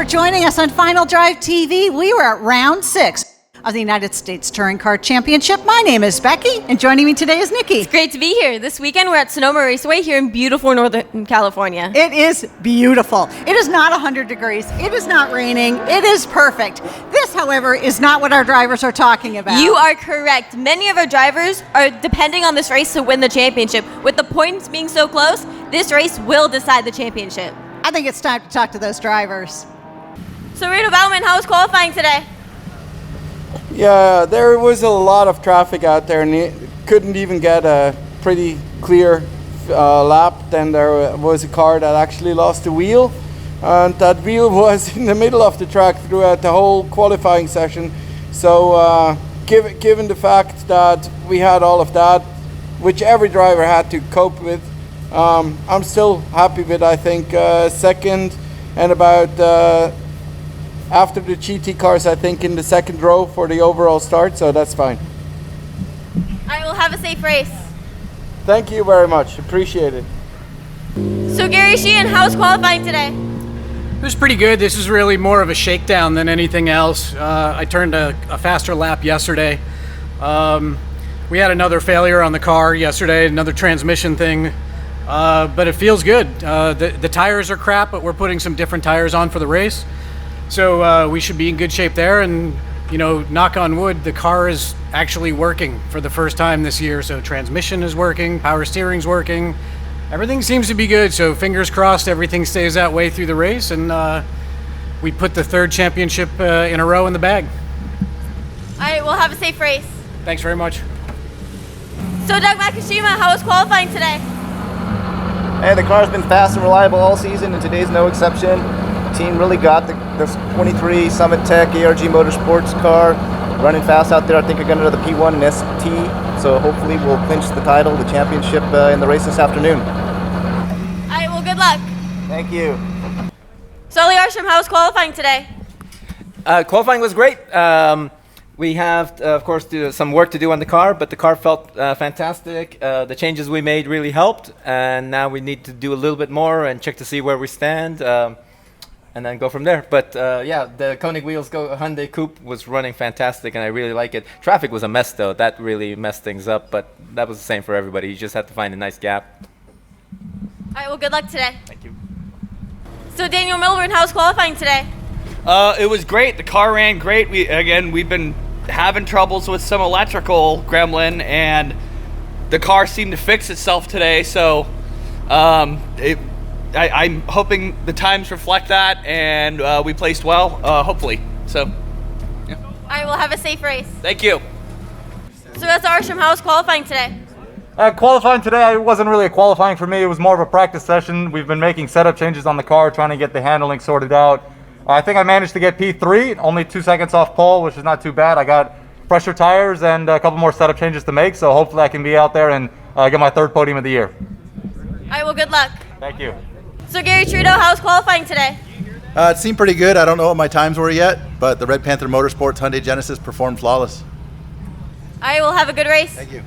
for joining us on Final Drive TV. We were at round 6 of the United States Touring Car Championship. My name is Becky, and joining me today is Nikki. It's great to be here. This weekend we're at Sonoma Raceway here in beautiful Northern California. It is beautiful. It is not 100 degrees. It is not raining. It is perfect. This, however, is not what our drivers are talking about. You are correct. Many of our drivers are depending on this race to win the championship. With the points being so close, this race will decide the championship. I think it's time to talk to those drivers. So Reto Baumann, how was qualifying today? Yeah, there was a lot of traffic out there, and couldn't even get a pretty clear lap. Then there was a car that actually lost a wheel, and that wheel was in the middle of the track throughout the whole qualifying session. So given the fact that we had all of that, which every driver had to cope with, I'm still happy with, I think, second and about after the GT cars, I think in the second row for the overall start, so that's fine. I will have a safe race. Thank you very much, appreciate it. So Gary Sheehan, how was qualifying today? It was pretty good. This is really more of a shakedown than anything else. I turned a faster lap yesterday. We had another failure on the car yesterday, another transmission thing, but it feels good. The tires are crap, but we're putting some different tires on for the race. So we should be in good shape there, and knock on wood, the car is actually working for the first time this year. So transmission is working, power steering's working, everything seems to be good. So fingers crossed everything stays that way through the race, and we put the third championship in a row in the bag. All right, we'll have a safe race. Thanks very much. So Doug Makishima, how was qualifying today? Hey, the car's been fast and reliable all season, and today's no exception. The team really got the 23 Summit Tech ARG Motorsports car running fast out there. I think they're going to the P1 and ST, so hopefully we'll clinch the title, the championship in the race this afternoon. All right, well, good luck. Thank you. So Reza Arsham, how was qualifying today? Qualifying was great. We have, of course, some work to do on the car, but the car felt fantastic. The changes we made really helped, and now we need to do a little bit more and check to see where we stand, and then go from there. But yeah, the Koenig Wheels Hyundai Coupe was running fantastic, and I really like it. Traffic was a mess, though. That really messed things up, but that was the same for everybody. You just had to find a nice gap. All right, well, good luck today. Thank you. So Daniel Milburn, how was qualifying today? It was great. The car ran great. We've been having troubles with some electrical gremlin, and the car seemed to fix itself today. So I'm hoping the times reflect that, and we placed well, hopefully. So, yeah. All right, we'll have a safe race. Thank you. So Reza Arsham, how was qualifying today? Qualifying today, it wasn't really a qualifying for me. It was more of a practice session. We've been making setup changes on the car, trying to get the handling sorted out. I think I managed to get P3, only 2 seconds off pole, which is not too bad. I got fresher tires and a couple more setup changes to make, so hopefully I can be out there and get my third podium of the year. All right, well, good luck. Thank you. So Gary Trudeau, how was qualifying today? It seemed pretty good. I don't know what my times were yet, but the Red Panther Motorsports Hyundai Genesis performed flawless. All right, we'll have a good race. Thank you.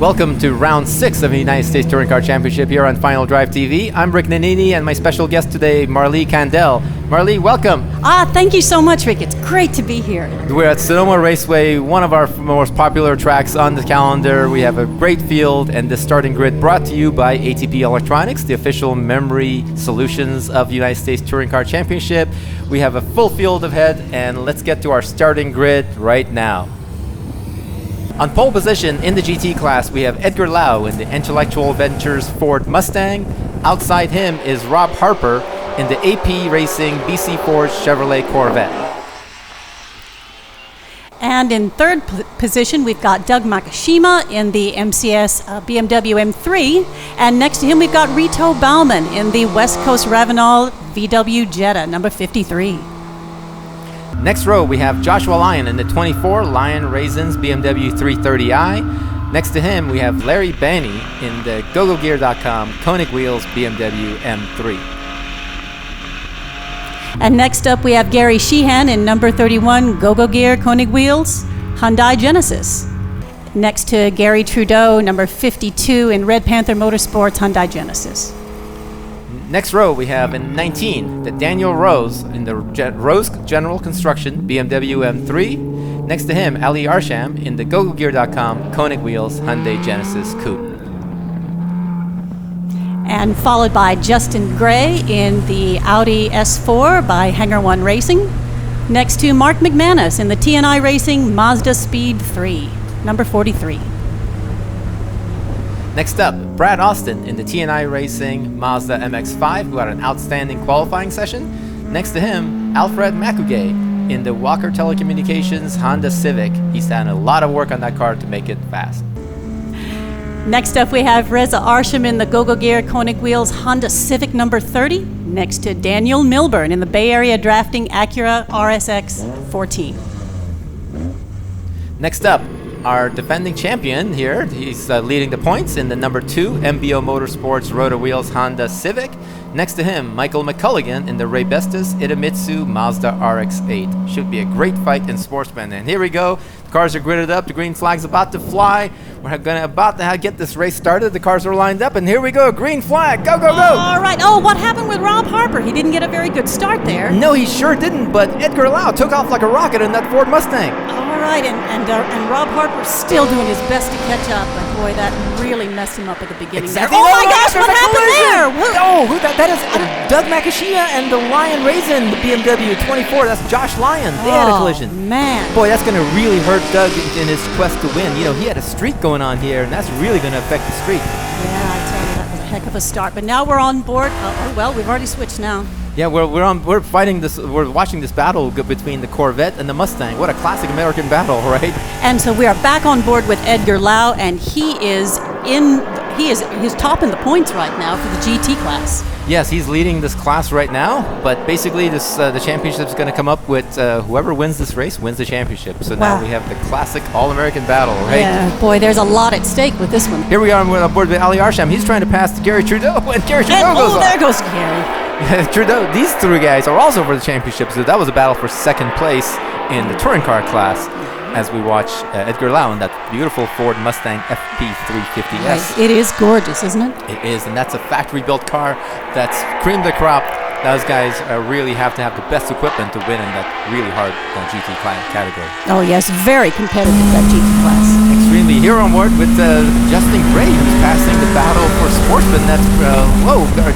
Welcome to round 6 of the United States Touring Car Championship here on Final Drive TV. I'm Rick Nannini, and my special guest today, Marlee Candell. Marlee, welcome. Thank you so much, Rick. It's great to be here. We're at Sonoma Raceway, one of our most popular tracks on the calendar. We have a great field, and the starting grid brought to you by ATP Electronics, the official memory solutions of the United States Touring Car Championship. We have a full field ahead, and let's get to our starting grid right now. On pole position in the GT class, we have Edgar Lau in the Intellectual Ventures Ford Mustang. Outside him is Rob Harper in the AP Racing BC4 Chevrolet Corvette. And in third position, we've got Doug Makishima in the MCS BMW M3. And next to him, we've got Reto Baumann in the West Coast Ravenol VW Jetta, number 53. Next row, we have Joshua Lyon in the 24 Lion Raisins BMW 330i. Next to him, we have Larry Banney in the GoGoGear.com Koenig Wheels BMW M3. And next up, we have Gary Sheehan in number 31 Go-Go Gear Koenig Wheels Hyundai Genesis. Next to Gary Trudeau, number 52 in Red Panther Motorsports Hyundai Genesis. Next row, we have in 19, the Daniel Rose in the Rose General Construction BMW M3. Next to him, Ali Arsham in the GoGoGear.com Koenig Wheels Hyundai Genesis Coupe. And followed by Justin Gray in the Audi S4 by Hangar One Racing. Next to Mark McManus in the TNI Racing Mazda Speed 3, number 43. Next up, Brad Austin in the TNI Racing Mazda MX5, who had an outstanding qualifying session. Next to him, Alfred Macugay in the Walker Telecommunications Honda Civic. He's done a lot of work on that car to make it fast. Next up, we have Reza Arsham in the Go-Go Gear Koenig Wheels Honda Civic number 30. Next to Daniel Milburn in the Bay Area Drafting Acura RSX 14. Next up, our defending champion here. He's leading the points in the number 2 MBO Motorsports Rotor Wheels Honda Civic. Next to him, Michael McColligan in the Ray Bestis Idemitsu Mazda RX8. Should be a great fight in Sportsman. And here we go. The cars are gridded up. The green flag's about to fly. We're about to get this race started. The cars are lined up, and here we go. Green flag. Go, go, go. All right. Oh, what happened with Rob Harper? He didn't get a very good start there. No, he sure didn't, but Edgar Lau took off like a rocket in that Ford Mustang. All right, and Rob Harper's still doing his best to catch up, but boy, that really messed him up at the beginning. Exactly. Oh my gosh, what happened there? Oh, that is Doug Makishima and the Lion Raisin, the BMW 24. That's Josh Lyon. They had a collision. Man. Boy, that's going to really hurt Doug in his quest to win. You know, he had a streak going on here, and that's really going to affect the streak. Yeah, I tell you, that was a heck of a start. But now we're on board. Well, we've already switched now. Yeah, we're fighting this. We're watching this battle between the Corvette and the Mustang. What a classic American battle, right? And so we are back on board with Edgar Lau, and he's topping the points right now for the GT class. Yes, he's leading this class right now, but basically the championship is going to come up with whoever wins this race wins the championship. So now we have the classic All-American battle, right? Yeah, boy, there's a lot at stake with this one. Here we are on board with Ali Arsham. He's trying to pass Gary Trudeau, and Gary Trudeau goes off. There goes Gary. Trudeau, these three guys are also for the championship, so that was a battle for second place in the touring car class as we watch Edgar Lau in that beautiful Ford Mustang FP350S. Right. It is gorgeous, isn't it? It is, and that's a factory-built car that's cream de crop. Those guys really have to have the best equipment to win in that really hard GT category. Oh yes, very competitive, that GT class. Extremely. Here on board with Justin Gray, who's passing the battle for Sportsman. That's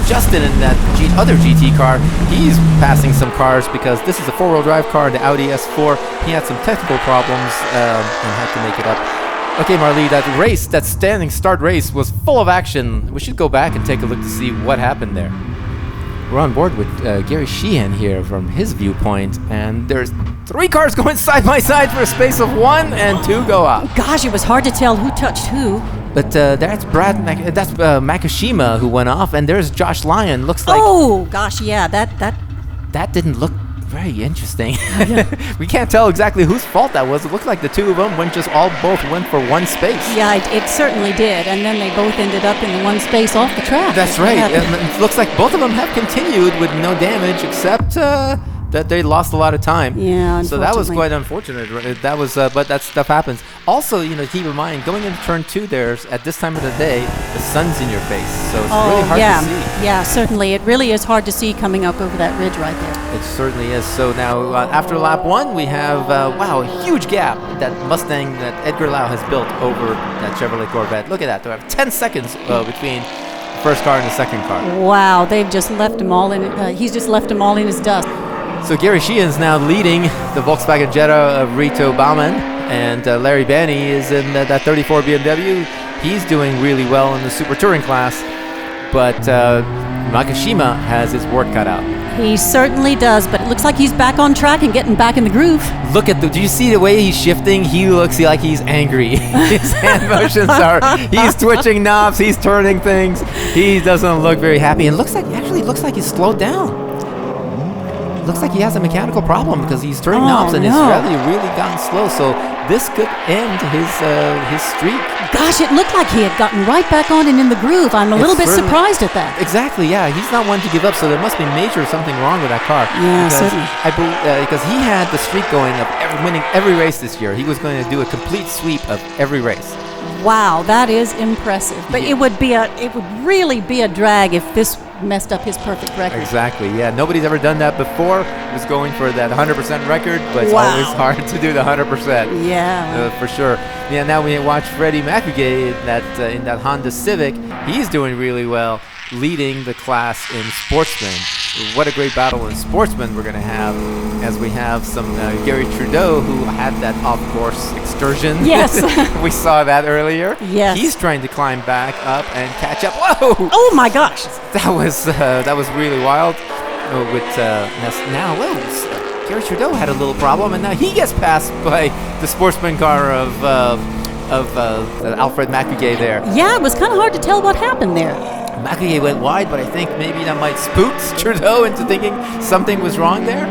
Justin in that other GT car. He's passing some cars because this is a four-wheel drive car, the Audi S4. He had some technical problems and had to make it up. Okay, Marlee, that race, that standing start race was full of action. We should go back and take a look to see what happened there. We're on board with Gary Sheehan here from his viewpoint, and there's three cars going side by side for a space of 1 and 2 go out. Gosh, it was hard to tell who touched who. But that's Makishima who went off, and there's Josh Lyon. Looks like. Oh gosh, yeah, that didn't look very interesting. We can't tell exactly whose fault that was. It looked like the two of them both went for one space. Yeah, it certainly did. And then they both ended up in the one space off the track. That's right. It looks like both of them have continued with no damage, except that they lost a lot of time. Yeah, so that was quite unfortunate. That was, but that stuff happens. Also, keep in mind, going into turn 2 there, at this time of the day, the sun's in your face, so it's really hard to see. Yeah, certainly. It really is hard to see coming up over that ridge right there. It certainly is. So now, after lap 1, we have, a huge gap that Mustang, that Edgar Lau has built over that Chevrolet Corvette. Look at that. They have 10 seconds between the first car and the second car. Wow, they've just left him all in. He's just left him all in his dust. So Gary Sheehan's now leading the Volkswagen Jetta of Reto Baumann, and Larry Banney is in that 34 BMW. He's doing really well in the Super Touring class, but Makishima has his work cut out. He certainly does, but it looks like he's back on track and getting back in the groove. Look at do you see the way he's shifting? He looks like he's angry. His hand motions he's twitching knobs, he's turning things. He doesn't look very happy, and looks like he's slowed down. looks like he has a mechanical problem because he's turning knobs and his rally really gotten slow. So this could end his streak. Gosh, it looked like he had gotten right back on and in the groove. I'm a little bit surprised at that. Exactly, yeah. He's not one to give up, so there must be something wrong with that car. Yeah, certainly. Because he had the streak going of winning every race this year. He was going to do a complete sweep of every race. Wow, that is impressive. But it would really be a drag if this messed up his perfect record. Exactly, yeah. Nobody's ever done that before. He was going for that 100% record, but it's always hard to do the 100%. Yeah. For sure. Yeah, now we watch Freddie Macugay in that Honda Civic. He's doing really well, leading the class in Sportsman. What a great battle in Sportsman we're going to have, as we have some Gary Trudeau, who had that off-course excursion. Yes. We saw that earlier. Yes. He's trying to climb back up and catch up. Whoa! Oh my gosh! That was really wild. Gary Trudeau had a little problem, and now he gets passed by the Sportsman car of Alfred Macugay there. Yeah, it was kind of hard to tell what happened there. Macugay went wide, but I think maybe that might spook Trudeau into thinking something was wrong there.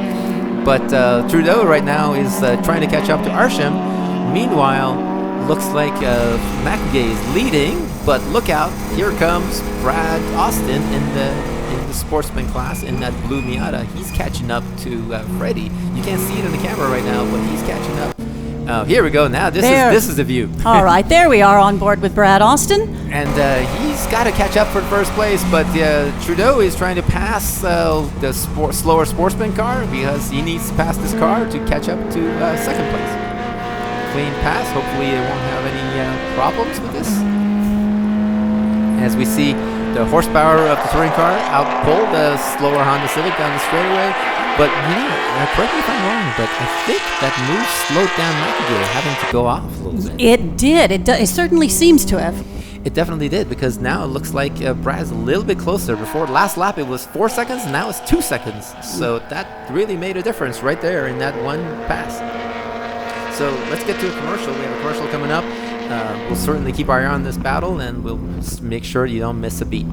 But Trudeau right now is trying to catch up to Arsham. Meanwhile, looks like Macugay is leading, but look out, here comes Brad Austin in the Sportsman class in that blue Miata. He's catching up to Freddie. You can't see it in the camera right now, but he's catching up. Here we go. Now this is the view. All right, there we are on board with Brad Austin. And he's got to catch up for first place, but Trudeau is trying to pass the slower Sportsman car because he needs to pass this car to catch up to second place. Clean pass. Hopefully they won't have any problems with this. As we see the horsepower of the touring car outpull the slower Honda Civic down the straightaway. But, correct me if I'm wrong, but I think that move slowed down Macugay having to go off a little bit. It did. It certainly seems to have. It definitely did, because now it looks like Brad's a little bit closer. Before last lap it was 4 seconds, now it's 2 seconds. So that really made a difference right there in that one pass. So let's get to a commercial. We have a commercial coming up. We'll certainly keep our eye on this battle, and we'll make sure you don't miss a beat.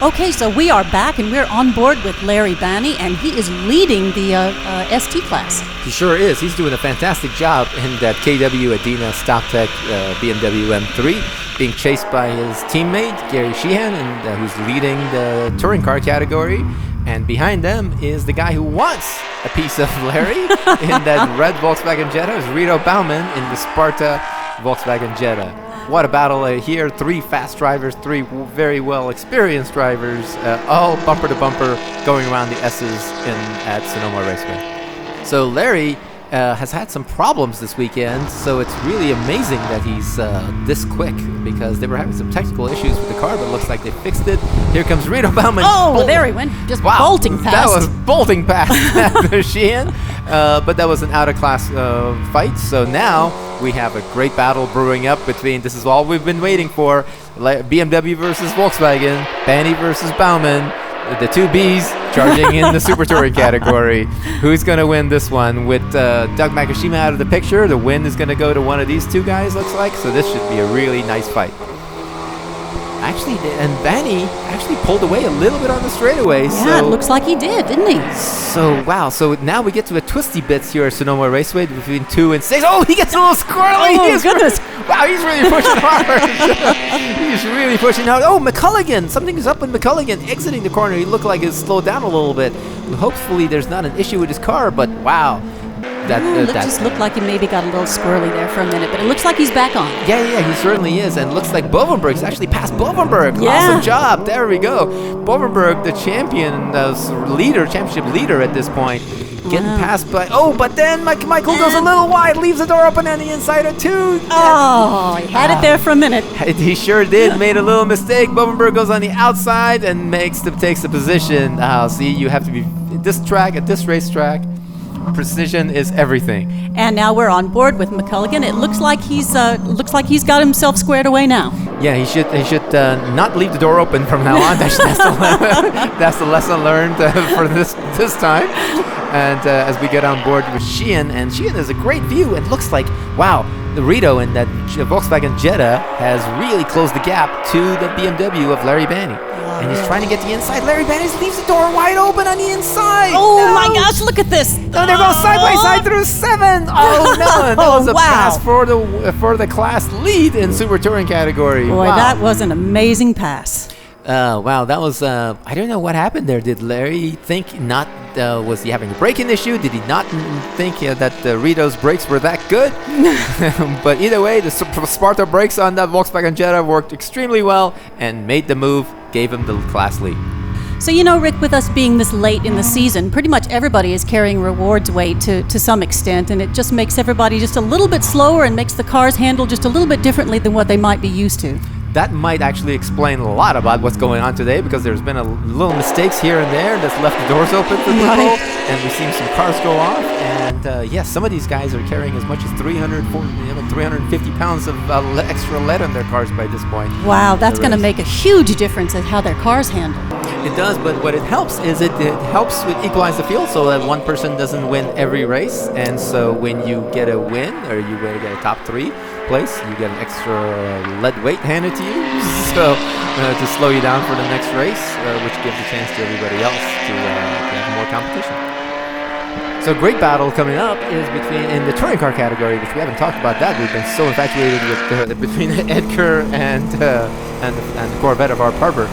Okay, so we are back and we're on board with Larry Banney, and he is leading the ST class. He sure is. He's doing a fantastic job in that KW Adina StopTech BMW M3, being chased by his teammate Gary Sheehan, and who's leading the touring car category. And behind them is the guy who wants a piece of Larry in that red Volkswagen Jetta. Is Reto Baumann in the Sparta Volkswagen Jetta. What a battle here. 3 fast drivers, 3 very well experienced drivers, all bumper to bumper going around the S's at Sonoma Raceway. So Larry has had some problems this weekend, so it's really amazing that he's this quick, because they were having some technical issues with the car, but it looks like they fixed it. Here comes Reto Baumann. Oh, there he went. Just bolting past. That was bolting past Sheehan, but that was an out-of-class fight. So now we have a great battle brewing up between, this is all we've been waiting for, BMW versus Volkswagen, Banney versus Baumann, the 2 Bs charging in the Super Touring category. Who's going to win this one? With Doug Makishima out of the picture, the win is going to go to one of these 2 guys, looks like. So this should be a really nice fight. I actually, and Vanny actually pulled away a little bit on the straightaway. Yeah, it looks like he did, didn't he? So, wow. So now we get to a twisty bits here at Sonoma Raceway between 2 and 6. Oh, he gets a little squirrely. Oh, goodness. Wow, he's really pushing hard. He's really pushing hard. Oh, McColligan. Something is up with McColligan exiting the corner. He looked like he's slowed down a little bit. Hopefully there's not an issue with his car, but wow. That just looked like he maybe got a little squirrely there for a minute, but it looks like he's back on. Yeah, he certainly is, and looks like Bovenberg's actually passed Bovenberg. Yeah. Awesome job. There we go. Bovenberg, the championship leader at this point, getting passed by. Oh, but then Michael goes a little wide, leaves the door open on the inside of 2. Oh, he had it there for a minute. He sure did. Made a little mistake. Bovenberg goes on the outside and takes the position. See, you have to be at this racetrack. Precision is everything. And now we're on board with McColligan. It looks like he's got himself squared away now. Yeah, he should not leave the door open from now on. That's the lesson learned for this time. And as we get on board with Sheehan, and Sheehan has a great view. It looks like, wow, the Reto in that Volkswagen Jetta has really closed the gap to the BMW of Larry Banney. And he's trying to get the inside. Larry Banney leaves the door wide open on the inside. Oh, my gosh, look at this. No, they're going side by side through 7. Oh, no. And that was a pass for the class lead in Super Touring category. Boy, that was an amazing pass. Wow, that was, I don't know what happened there. Did Larry think was he having a braking issue? Did he not think that the Reto's brakes were that good? But either way, the Sparta brakes on that Volkswagen Jetta worked extremely well and made the move, gave him the class lead. So, Rick, with us being this late in the season, pretty much everybody is carrying rewards weight to some extent, and it just makes everybody just a little bit slower and makes the cars handle just a little bit differently than what they might be used to. That might actually explain a lot about what's going on today, because there's been a little mistakes here and there that's left the doors open for people, and we've seen some cars go off. And yes, some of these guys are carrying as much as 350 pounds of extra lead on their cars by this point. Wow, that's going to make a huge difference in how their cars handle. It does, but what it helps is it helps with equalize the field so that one person doesn't win every race. And so when you get a win, or you get a top 3 place, you get an extra lead weight handed to you, so to slow you down for the next race, which gives a chance to everybody else to have more competition. So great battle coming up is in the touring car category, which we haven't talked about that. We've been so infatuated with between Edgar and the Corvette of Rob Harper.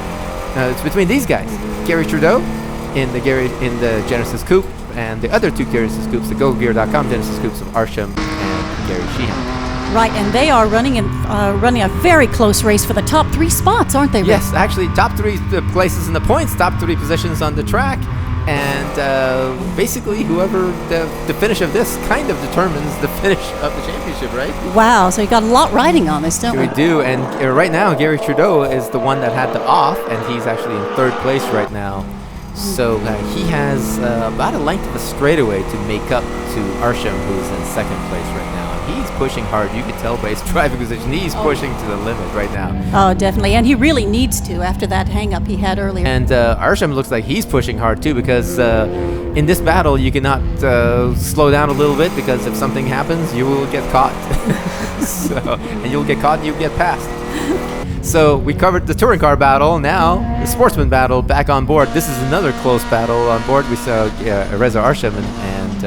It's between these guys, Gary Trudeau in the Genesis Coupe, and the other 2 Genesis Coupes, the GoGear.com Genesis Coupes of Arsham and Gary Sheehan. Right, and they are running a very close race for the top 3 spots, aren't they, Rick? Yes, actually, top 3 places in the points, top 3 positions on the track, and basically whoever the finish of this kind of determines the finish of the championship, right? Wow, so you got a lot riding on this, don't we? We do, and right now Gary Trudeau is the one that had the off, and he's actually in 3rd place right now. So he has about a length of a straightaway to make up to Arsham, who's in 2nd place right now. He's pushing hard. You can tell by his driving position. He's pushing to the limit right now. Oh, definitely. And he really needs to after that hang-up he had earlier. And Arsham looks like he's pushing hard too, because in this battle you cannot slow down a little bit, because if something happens, you will get caught. And you'll get caught and you'll get passed. So we covered the touring car battle. Now the sportsman battle back on board. This is another close battle on board. We saw Reza Arsham and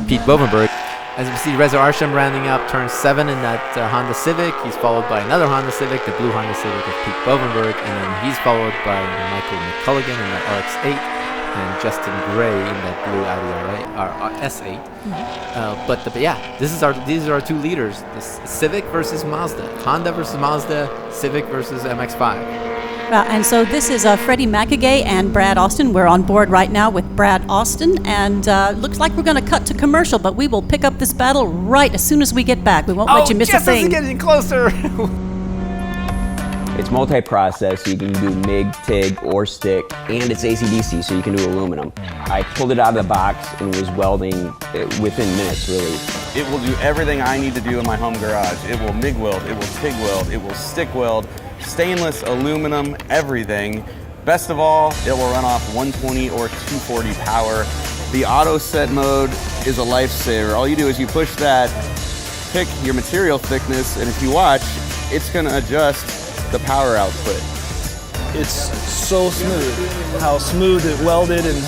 Pete Bovenberg. As we see, Reza Arsham rounding up turn 7 in that Honda Civic. He's followed by another Honda Civic, the blue Honda Civic of Pete Bovenberg, and then he's followed by Michael McColligan in that RX8, and Justin Gray in that blue Audi S8. But these are our 2 leaders: the Civic versus Mazda, Honda versus Mazda, Civic versus MX5. And so this is Freddie Macugay and Brad Austin. We're on board right now with Brad Austin, and looks like we're going to cut to commercial, but we will pick up this battle right as soon as we get back. We won't let you miss a thing. Oh, just as it's getting closer. It's multi-process, so you can do MIG, TIG, or stick, and it's AC/DC, so you can do aluminum. I pulled it out of the box and was welding within minutes, really. It will do everything I need to do in my home garage. It will MIG weld, it will TIG weld, it will stick weld, stainless, aluminum, everything. Best of all, it will run off 120 or 240 power. The auto set mode is a lifesaver. All you do is you push that, pick your material thickness, and if you watch, it's going to adjust the power output. It's so smooth, how smooth it welded and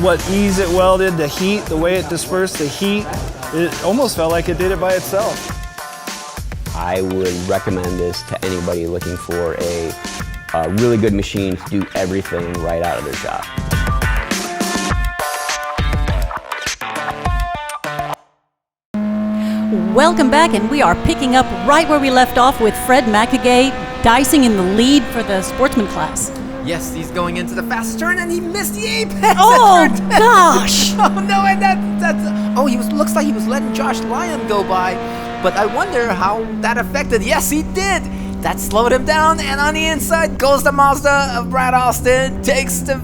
what ease it welded, the heat, the way it dispersed the heat. It almost felt like it did it by itself. I would recommend this to anybody looking for a really good machine to do everything right out of their shop. Welcome back, and we are picking up right where we left off with Fred Macugay dicing in the lead for the Sportsman class. Yes, he's going into the fast turn, and he missed the apex. Oh, gosh. Oh, no, and looks like he was letting Josh Lyon go by, but I wonder how that affected. Yes, he did. That slowed him down, and on the inside goes the Mazda of Brad Austin, takes the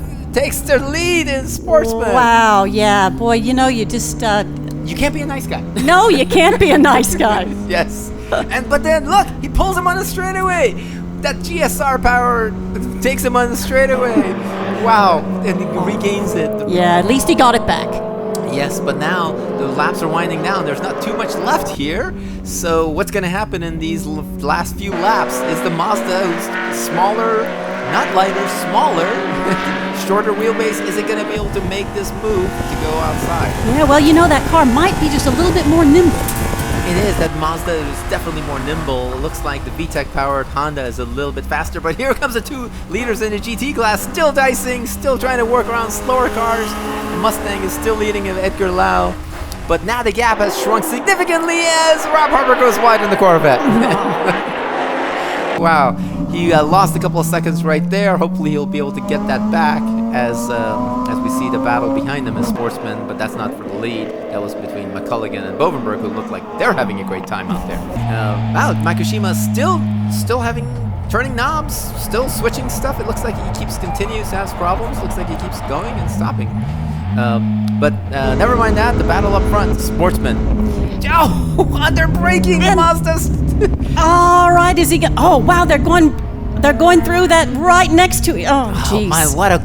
lead in Sportsman. Wow, yeah, boy, you just... You can't be a nice guy. No, you can't be a nice guy. Yes. But then, look, he pulls him on the straightaway. That GSR power takes him on the straightaway. Wow. And he regains it. Yeah, at least he got it back. Yes, but now the laps are winding down. There's not too much left here. So what's going to happen in these last few laps is the Mazda, who's smaller, not lighter, smaller, shorter wheelbase, isn't going to be able to make this move to go outside. Yeah, well, that car might be just a little bit more nimble. It is. That Mazda is definitely more nimble. It looks like the VTEC-powered Honda is a little bit faster, but here comes the two leaders in the GT class, still dicing, still trying to work around slower cars. The Mustang is still leading Edgar Lau, but now the gap has shrunk significantly as Rob Harper goes wide in the Corvette. Wow, he lost a couple of seconds right there. Hopefully he'll be able to get that back as we see the battle behind him as Sportsman, but that's not for the lead. That was between McColligan and Bovenberg, who look like they're having a great time out there. Wow, Makishima still turning knobs, still switching stuff. It looks like he continues to have problems. Looks like he keeps going and stopping. But never mind that, the battle up front, Sportsman. Oh, under braking, Mazda's. All right, is he? Oh, wow, they're going through that right next to. Oh, jeez. Oh my, what a!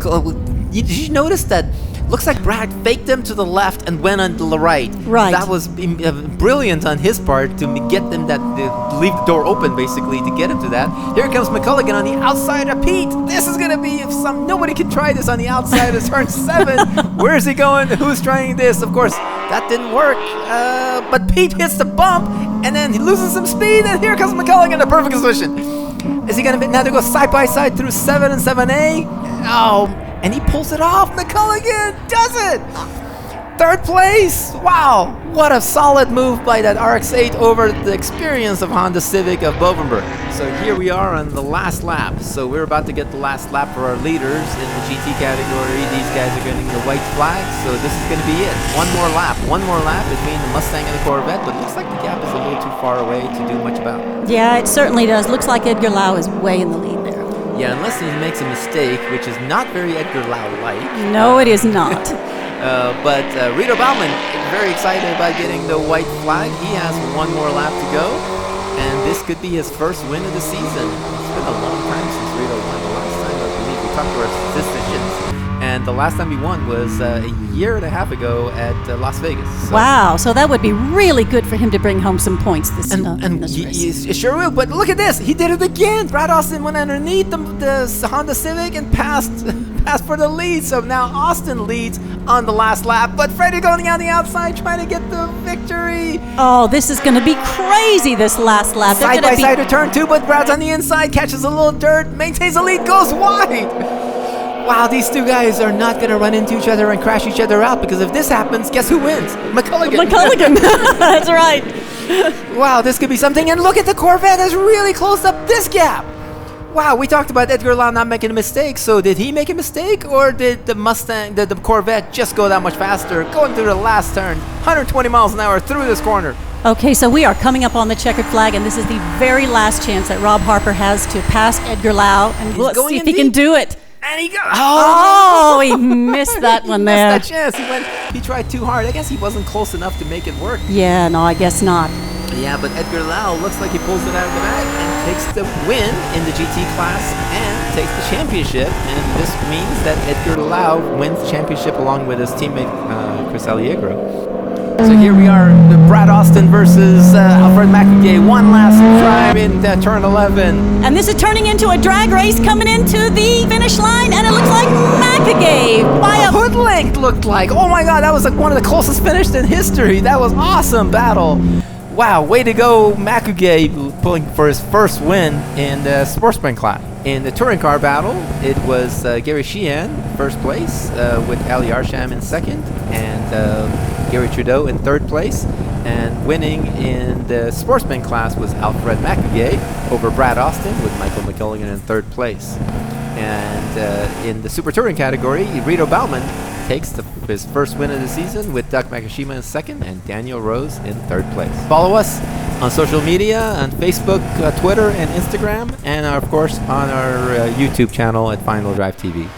Did you notice that? Looks like Brad faked him to the left and went on the right. Right. That was brilliant on his part to get them leave the door open basically to get him to that. Here comes McColligan on the outside of Pete. This is gonna be nobody can try this on the outside of turn 7. Where is he going? Who's trying this? Of course, that didn't work. But Pete hits the bump and then he loses some speed. And here comes McColligan in the perfect position. Is he gonna now to go side by side through 7 and 7A? Oh. And he pulls it off. McColligan does it! 3rd place! Wow! What a solid move by that RX8 over the experience of Honda Civic of Bovenberg. So here we are on the last lap. So we're about to get the last lap for our leaders in the GT category. These guys are getting the white flag, so this is going to be it. One more lap between the Mustang and the Corvette, but it looks like the gap is a little too far away to do much about. Yeah, it certainly does. Looks like Edgar Lau is way in the lead there. Yeah, unless he makes a mistake, which is not very Edgar Lau-like. No, it is not. But Reto Baumann, very excited about getting the white flag. He has one more lap to go, and this could be his first win of the season. It's been a long time since Reto won. The last time, I believe, we talked to our statisticians, and the last time he won was a year and a half ago at Las Vegas. So. Wow, so that would be really good for him to bring home some points this race. He sure will, but look at this. He did it again. Brad Austin went underneath the Honda Civic and passed for the lead. So now Austin leads on the last lap, but Freddie going on the outside trying to get the victory. Oh, this is going to be crazy, this last lap. Side by side to turn 2, but Brad's on the inside, catches a little dirt, maintains the lead, goes wide. Wow, these two guys are not going to run into each other and crash each other out, because if this happens, guess who wins? McColligan. McColligan. That's right. Wow, this could be something. And look at the Corvette has really closed up this gap. Wow, we talked about Edgar Lau not making a mistake. So did he make a mistake, or did the Mustang, the Corvette, just go that much faster, going through the last turn, 120 miles an hour through this corner? Okay, so we are coming up on the checkered flag, and this is the very last chance that Rob Harper has to pass Edgar Lau, and let's see if he can do it. And he goes. Oh, he missed that one there. Missed that chance. He tried too hard. I guess he wasn't close enough to make it work. Yeah, no, I guess not. Yeah, but Edgar Lau looks like he pulls it out of the bag and takes the win in the GT class and takes the championship. And this means that Edgar Lau wins the championship along with his teammate Chris Alliegro. So here we are, the Brad Austin version versus Alfred Macugay. One last drive in turn 11. And this is turning into a drag race coming into the finish line, and it looks like Macugay by a hoodlink looked like. Oh my God, that was like one of the closest finishes in history. That was awesome battle. Wow, way to go, Macugay, pulling for his first win in the Sportsman class. In the touring car battle, it was Gary Sheehan, first place, with Ali Arsham in second, and Gary Trudeau in third place. And winning in the Sportsman class was Alfred Macugay over Brad Austin, with Michael McColligan in third place. And in the Super Touring category, Reto Baumann takes his first win of the season, with Doug Makishima in second and Daniel Rose in third place. Follow us on social media, on Facebook, Twitter, and Instagram, and of course on our YouTube channel at Final Drive TV.